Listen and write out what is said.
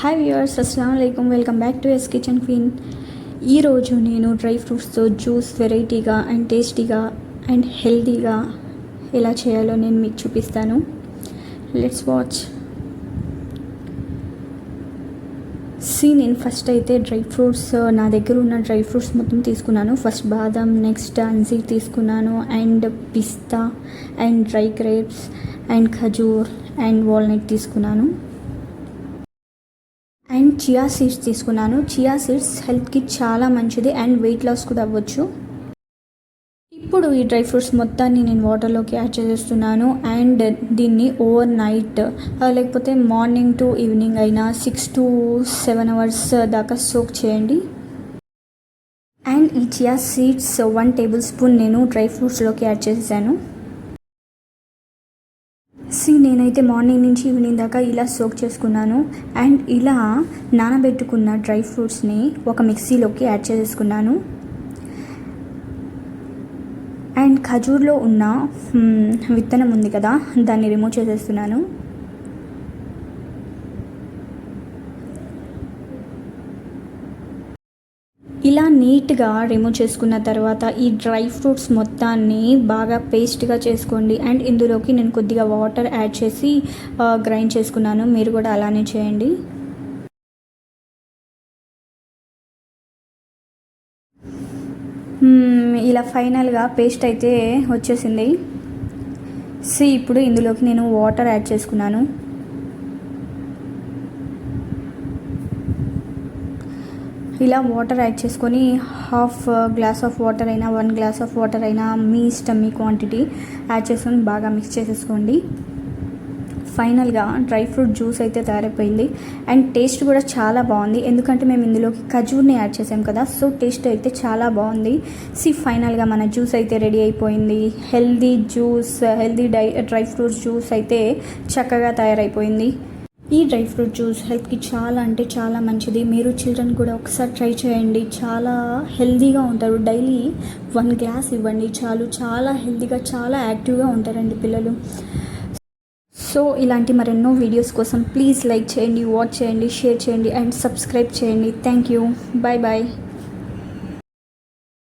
Hi viewers, అస్సలాము అలైకుం. Welcome back to S kitchen queen. ఈరోజు నేను డ్రై ఫ్రూట్స్తో జ్యూస్ వెరైటీగా అండ్ టేస్టీగా అండ్ హెల్తీగా ఎలా చేయాలో నేను మీకు చూపిస్తాను. Let's watch. నేను ఫస్ట్ అయితే డ్రై ఫ్రూట్స్, నా దగ్గర ఉన్న డ్రై ఫ్రూట్స్ మొత్తం తీసుకున్నాను. ఫస్ట్ బాదం, నెక్స్ట్ అంజీర్ తీసుకున్నాను, అండ్ పిస్తా అండ్ డ్రై గ్రేప్స్ అండ్ ఖజూర్ అండ్ వాల్నట్ తీసుకున్నాను, అండ్ చియా సీడ్స్ తీసుకున్నాను. చియా సీడ్స్ హెల్త్కి చాలా మంచిది అండ్ వెయిట్ లాస్ కూడా అవ్వచ్చు. ఇప్పుడు ఈ డ్రై ఫ్రూట్స్ మొత్తాన్ని నేను వాటర్లోకి యాడ్ చేసేస్తున్నాను అండ్ దీన్ని ఓవర్ నైట్ లేకపోతే మార్నింగ్ టు ఈవినింగ్ అయినా 6 to 7 hours దాకా సోక్ చేయండి. అండ్ ఈ చియా సీడ్స్ 1 tablespoon నేను డ్రై ఫ్రూట్స్లోకి యాడ్ చేసేసాను. నేనైతే మార్నింగ్ నుంచి ఈవినింగ్ దాకా ఇలా సోక్ చేసుకున్నాను. అండ్ ఇలా నానబెట్టుకున్న డ్రై ఫ్రూట్స్ని ఒక మిక్సీలోకి యాడ్ చేసేసుకున్నాను. అండ్ ఖజూర్లో ఉన్న విత్తనం ఉంది కదా, దాన్ని రిమూవ్ చేసేస్తున్నాను. ఇలా నీట్గా రిమూవ్ చేసుకున్న తర్వాత ఈ డ్రై ఫ్రూట్స్ మొత్తాన్ని బాగా పేస్ట్గా చేసుకోండి. అండ్ ఇందులోకి నేను కొద్దిగా వాటర్ యాడ్ చేసి గ్రైండ్ చేసుకున్నాను. మీరు కూడా అలానే చేయండి. ఇలా ఫైనల్గా పేస్ట్ అయితే వచ్చేసింది. ఇప్పుడు ఇందులోకి నేను వాటర్ యాడ్ చేసుకున్నాను. ఇలా వాటర్ యాడ్ చేసుకొని హాఫ్ గ్లాస్ ఆఫ్ వాటర్ అయినా 1 glass ఆఫ్ వాటర్ అయినా మీ ఇష్టం, మీ క్వాంటిటీ యాడ్ చేసుకొని బాగా మిక్స్ చేసేసుకోండి. ఫైనల్గా డ్రై ఫ్రూట్ జ్యూస్ అయితే తయారైపోయింది. అండ్ టేస్ట్ కూడా చాలా బాగుంది, ఎందుకంటే మేము ఇందులోకి ఖజూర్ని యాడ్ చేసాం కదా, సో టేస్ట్ అయితే చాలా బాగుంది. ఫైనల్గా మన జ్యూస్ అయితే రెడీ అయిపోయింది. హెల్దీ డ్రై ఫ్రూట్స్ జ్యూస్ అయితే చక్కగా తయారైపోయింది. ఈ డ్రై ఫ్రూట్ జ్యూస్ హెల్త్కి చాలా అంటే చాలా మంచిది. మీరు చిల్డ్రన్ కూడా ఒకసారి ట్రై చేయండి, చాలా హెల్తీగా ఉంటారు. డైలీ 1 glass ఇవ్వండి చాలు, చాలా హెల్తీగా చాలా యాక్టివ్గా ఉంటారండి పిల్లలు. ఇలాంటి మరెన్నో వీడియోస్ కోసం ప్లీజ్ లైక్ చేయండి, వాచ్ చేయండి, షేర్ చేయండి అండ్ సబ్స్క్రైబ్ చేయండి. Thank you. Bye bye.